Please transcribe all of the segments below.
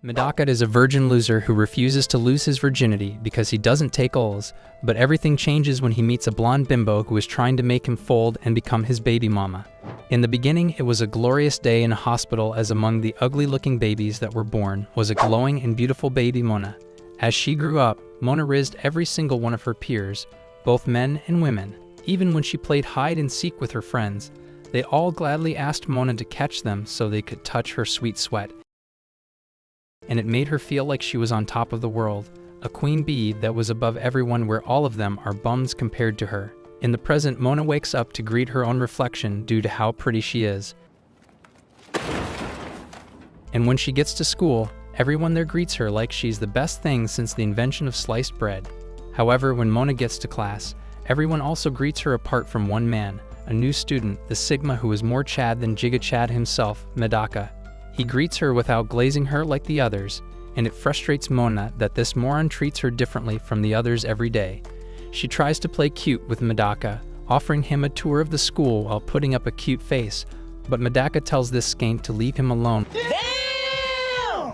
Medaka is a virgin loser who refuses to lose his virginity because he doesn't take ols, but everything changes when he meets a blonde bimbo who is trying to make him fold and become his baby mama. In the beginning, it was a glorious day in a hospital, as among the ugly-looking babies that were born was a glowing and beautiful baby Mona. As she grew up, Mona rizzed every single one of her peers, both men and women. Even when she played hide-and-seek with her friends, they all gladly asked Mona to catch them so they could touch her sweet sweat. And it made her feel like she was on top of the world, a queen bee that was above everyone, where all of them are bums compared to her. In the present, Mona wakes up to greet her own reflection due to how pretty she is. And when she gets to school, everyone there greets her like she's the best thing since the invention of sliced bread. However, when Mona gets to class, everyone also greets her apart from one man, a new student, the Sigma, who is more Chad than Giga Chad himself, Medaka. He greets her without glazing her like the others, and it frustrates Mona that this moron treats her differently from the others every day. She tries to play cute with Medaka, offering him a tour of the school while putting up a cute face, but Medaka tells this skank to leave him alone,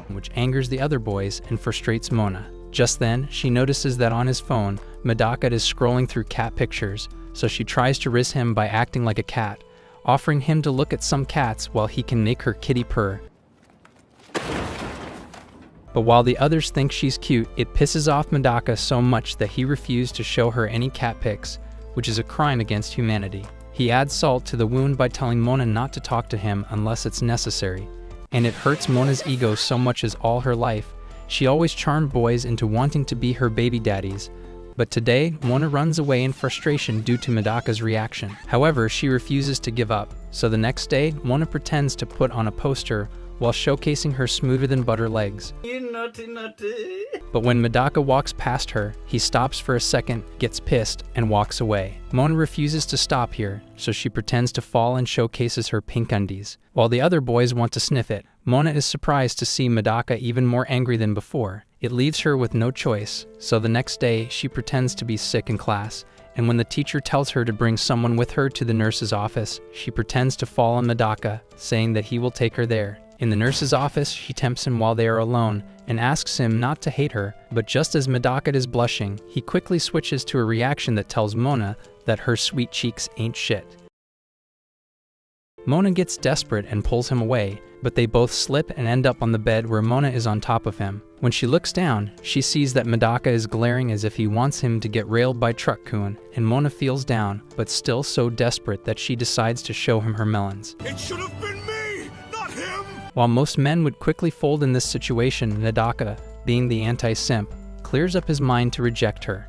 which angers the other boys and frustrates Mona. Just then, she notices that on his phone, Medaka is scrolling through cat pictures, so she tries to rizz him by acting like a cat, offering him to look at some cats while he can make her kitty purr. But while the others think she's cute, it pisses off Medaka so much that he refused to show her any cat pics, which is a crime against humanity. He adds salt to the wound by telling Mona not to talk to him unless it's necessary, and it hurts Mona's ego so much, as all her life, she always charmed boys into wanting to be her baby daddies. But today, Mona runs away in frustration due to Medaka's reaction. However, she refuses to give up, so the next day, Mona pretends to put on a poster while showcasing her smoother-than-butter legs. You naughty, naughty. But when Medaka walks past her, he stops for a second, gets pissed, and walks away. Mona refuses to stop here, so she pretends to fall and showcases her pink undies. While the other boys want to sniff it, Mona is surprised to see Medaka even more angry than before. It leaves her with no choice, so the next day she pretends to be sick in class, and when the teacher tells her to bring someone with her to the nurse's office, she pretends to fall on Medaka, saying that he will take her there. In the nurse's office, she tempts him while they are alone and asks him not to hate her, but just as Medaka is blushing, he quickly switches to a reaction that tells Mona that her sweet cheeks ain't shit. Mona gets desperate and pulls him away, but they both slip and end up on the bed where Mona is on top of him. When she looks down, she sees that Medaka is glaring as if he wants him to get railed by Truck-kun, and Mona feels down, but still so desperate that she decides to show him her melons. It should have been me, not him! While most men would quickly fold in this situation, Medaka, being the anti-simp, clears up his mind to reject her.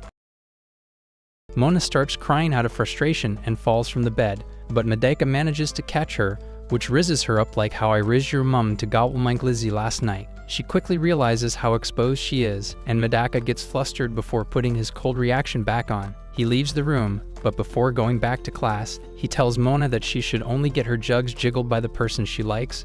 Mona starts crying out of frustration and falls from the bed, but Medaka manages to catch her, which rizzes her up like how I rizzed your mum to gobble my glizzy last night. She quickly realizes how exposed she is, and Medaka gets flustered before putting his cold reaction back on. He leaves the room, but before going back to class, he tells Mona that she should only get her jugs jiggled by the person she likes,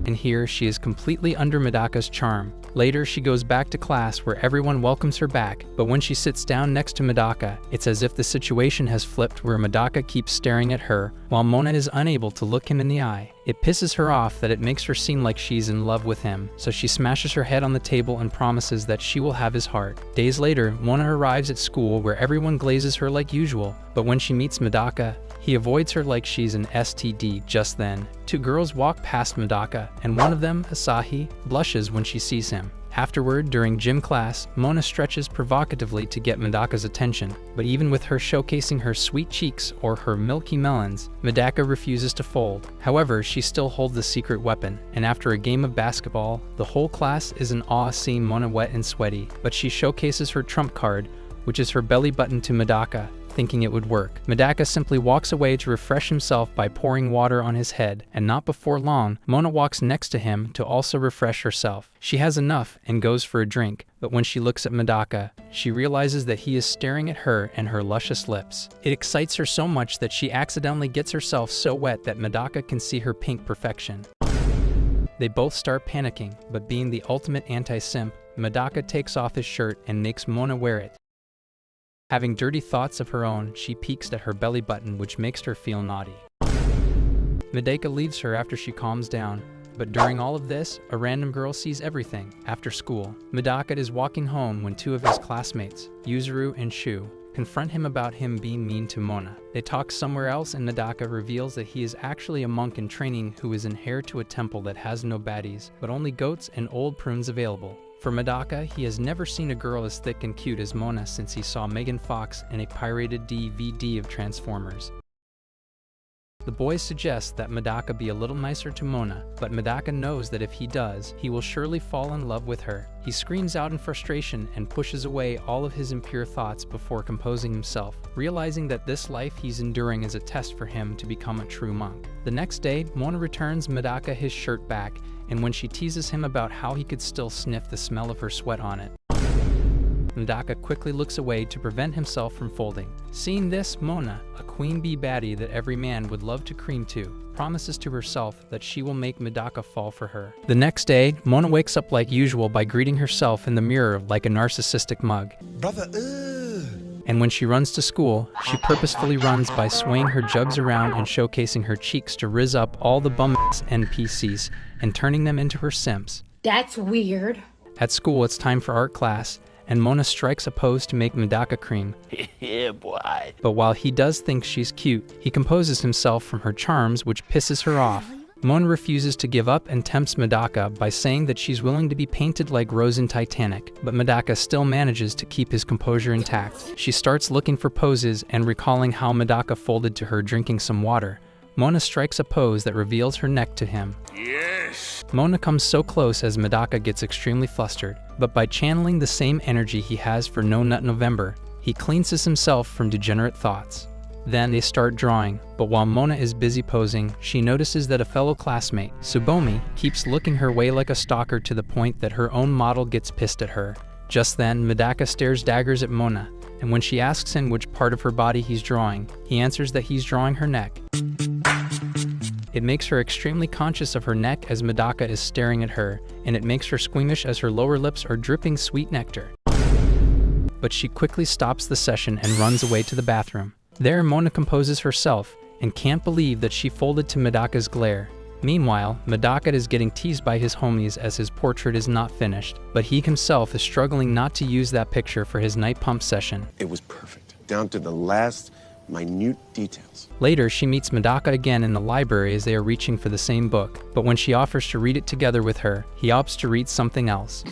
and here she is completely under Medaka's charm. Later, she goes back to class where everyone welcomes her back, but when she sits down next to Medaka, it's as if the situation has flipped, where Medaka keeps staring at her while Mona is unable to look him in the eye. It pisses her off that it makes her seem like she's in love with him, so she smashes her head on the table and promises that she will have his heart. Days later, Mona arrives at school where everyone glazes her like usual, but when she meets Medaka, he avoids her like she's an STD. Just then, two girls walk past Medaka, and one of them, Asahi, blushes when she sees him. Afterward, during gym class, Mona stretches provocatively to get Medaka's attention, but even with her showcasing her sweet cheeks or her milky melons, Medaka refuses to fold. However, she still holds the secret weapon, and after a game of basketball, the whole class is in awe seeing Mona wet and sweaty, but she showcases her trump card, which is her belly button, to Medaka, thinking it would work. Medaka simply walks away to refresh himself by pouring water on his head, and not before long, Mona walks next to him to also refresh herself. She has enough and goes for a drink, but when she looks at Medaka, she realizes that he is staring at her and her luscious lips. It excites her so much that she accidentally gets herself so wet that Medaka can see her pink perfection. They both start panicking, but being the ultimate anti-simp, Medaka takes off his shirt and makes Mona wear it. Having dirty thoughts of her own, she peeks at her belly button, which makes her feel naughty. Medaka leaves her after she calms down, But during all of this, a random girl sees everything. After school, Medaka is walking home when two of his classmates, Yuzuru and Shu, confront him about him being mean to Mona. They talk somewhere else and Medaka reveals that he is actually a monk in training who is an heir to a temple that has no baddies, but only goats and old prunes available. For Medaka, he has never seen a girl as thick and cute as Mona since he saw Megan Fox in a pirated DVD of Transformers. The boys suggest that Medaka be a little nicer to Mona, but Medaka knows that if he does, he will surely fall in love with her. He screams out in frustration and pushes away all of his impure thoughts before composing himself, realizing that this life he's enduring is a test for him to become a true monk. The next day, Mona returns Medaka his shirt back, and when she teases him about how he could still sniff the smell of her sweat on it, Medaka quickly looks away to prevent himself from folding. Seeing this, Mona, a queen bee baddie that every man would love to cream to, promises to herself that she will make Medaka fall for her. The next day, Mona wakes up like usual by greeting herself in the mirror like a narcissistic mug. Brother, And when she runs to school, she purposefully runs by swaying her jugs around and showcasing her cheeks to rizz up all the bum-ass NPCs and turning them into her simps. That's weird. At school, it's time for art class, and Mona strikes a pose to make Medaka cream. Yeah, boy. But while he does think she's cute, he composes himself from her charms, which pisses her off. Mona refuses to give up and tempts Medaka by saying that she's willing to be painted like Rose in Titanic, but Medaka still manages to keep his composure intact. She starts looking for poses and recalling how Medaka folded to her drinking some water. Mona strikes a pose that reveals her neck to him. Yes. Mona comes so close as Medaka gets extremely flustered, but by channeling the same energy he has for No Nut November, he cleanses himself from degenerate thoughts. Then they start drawing, but while Mona is busy posing, she notices that a fellow classmate, Tsubomi, keeps looking her way like a stalker to the point that her own model gets pissed at her. Just then, Medaka stares daggers at Mona, and when she asks him which part of her body he's drawing, he answers that he's drawing her neck. It makes her extremely conscious of her neck as Medaka is staring at her, and it makes her squeamish as her lower lips are dripping sweet nectar. But she quickly stops the session and runs away to the bathroom. There, Mona composes herself, and can't believe that she folded to Medaka's glare. Meanwhile, Medaka is getting teased by his homies as his portrait is not finished, but he himself is struggling not to use that picture for his night pump session. It was perfect, down to the last minute details. Later, she meets Medaka again in the library as they are reaching for the same book, but when she offers to read it together with her, he opts to read something else,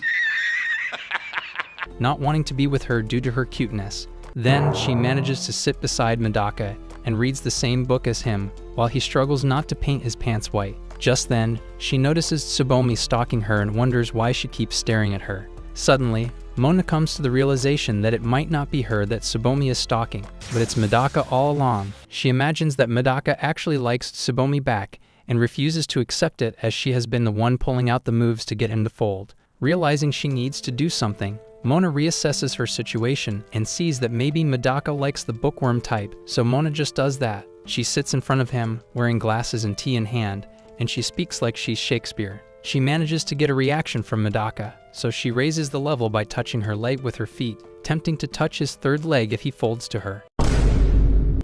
not wanting to be with her due to her cuteness. Then, she manages to sit beside Medaka and reads the same book as him, while he struggles not to paint his pants white. Just then, she notices Tsubomi stalking her and wonders why she keeps staring at her. Suddenly, Mona comes to the realization that it might not be her that Tsubomi is stalking, but it's Medaka all along. She imagines that Medaka actually likes Tsubomi back and refuses to accept it as she has been the one pulling out the moves to get him to fold. Realizing she needs to do something, Mona reassesses her situation and sees that maybe Medaka likes the bookworm type, so Mona just does that. She sits in front of him, wearing glasses and tea in hand, and she speaks like she's Shakespeare. She manages to get a reaction from Medaka, so she raises the level by touching her leg with her feet, tempting to touch his third leg if he folds to her.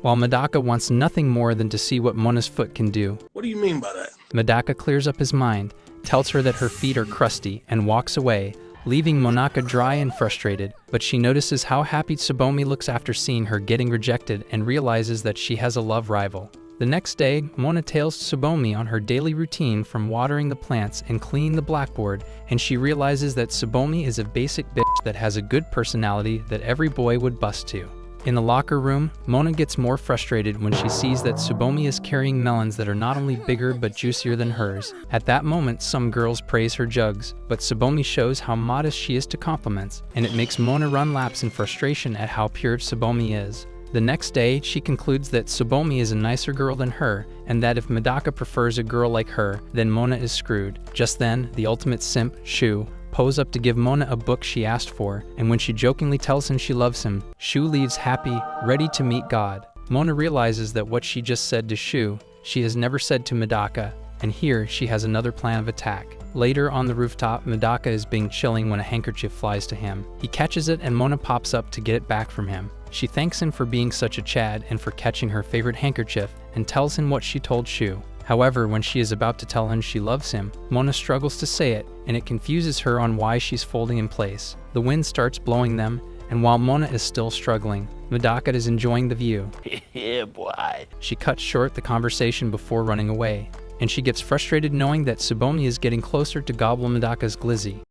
While Medaka wants nothing more than to see what Mona's foot can do. What do you mean by that? Medaka clears up his mind, tells her that her feet are crusty, and walks away, leaving Monaka dry and frustrated, but she notices how happy Tsubomi looks after seeing her getting rejected and realizes that she has a love rival. The next day, Mona tails Tsubomi on her daily routine from watering the plants and cleaning the blackboard, and she realizes that Tsubomi is a basic bitch that has a good personality that every boy would bust to. In the locker room, Mona gets more frustrated when she sees that Tsubomi is carrying melons that are not only bigger but juicier than hers. At that moment, some girls praise her jugs, but Tsubomi shows how modest she is to compliments, and it makes Mona run laps in frustration at how pure Tsubomi is. The next day, she concludes that Tsubomi is a nicer girl than her, and that if Medaka prefers a girl like her, then Mona is screwed. Just then, the ultimate simp, Shu, pose up to give Mona a book she asked for, and when she jokingly tells him she loves him, Shu leaves happy, ready to meet God. Mona realizes that what she just said to Shu, she has never said to Medaka, and here she has another plan of attack. Later on the rooftop, Medaka is being chilling when a handkerchief flies to him. He catches it and Mona pops up to get it back from him. She thanks him for being such a Chad and for catching her favorite handkerchief, and tells him what she told Shu. However, when she is about to tell him she loves him, Mona struggles to say it, and it confuses her on why she's folding in place. The wind starts blowing them, and while Mona is still struggling, Medaka is enjoying the view. Yeah, boy. She cuts short the conversation before running away, and she gets frustrated knowing that Tsubomi is getting closer to gobble Medaka's glizzy.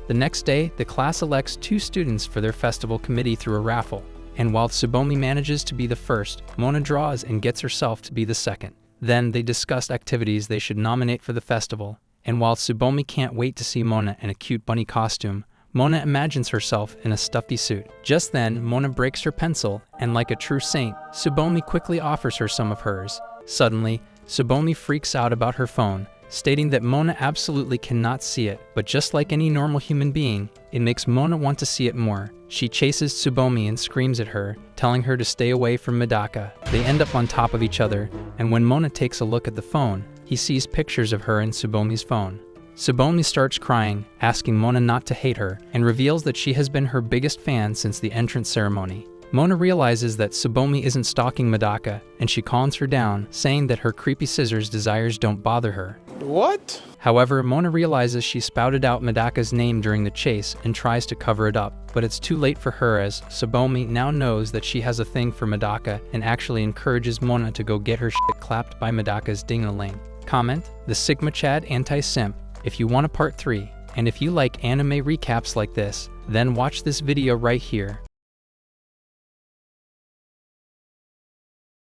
The next day, the class elects 2 students for their festival committee through a raffle, and while Tsubomi manages to be the first, Mona draws and gets herself to be the second. Then they discuss activities they should nominate for the festival, and while Tsubomi can't wait to see Mona in a cute bunny costume, Mona imagines herself in a stuffy suit. Just then, Mona breaks her pencil, and like a true saint, Tsubomi quickly offers her some of hers. Suddenly, Tsubomi freaks out about her phone, stating that Mona absolutely cannot see it, but just like any normal human being, it makes Mona want to see it more. She chases Tsubomi and screams at her, telling her to stay away from Medaka. They end up on top of each other, and when Mona takes a look at the phone, he sees pictures of her in Tsubomi's phone. Tsubomi starts crying, asking Mona not to hate her, and reveals that she has been her biggest fan since the entrance ceremony. Mona realizes that Tsubomi isn't stalking Medaka, and she calms her down, saying that her creepy scissors desires don't bother her. What? However, Mona realizes she spouted out Medaka's name during the chase and tries to cover it up, but it's too late for her as Tsubomi now knows that she has a thing for Medaka and actually encourages Mona to go get her shit clapped by Medaka's ding-a-ling. Comment, the Sigma Chad anti-simp, if you want a part 3, and if you like anime recaps like this, then watch this video right here.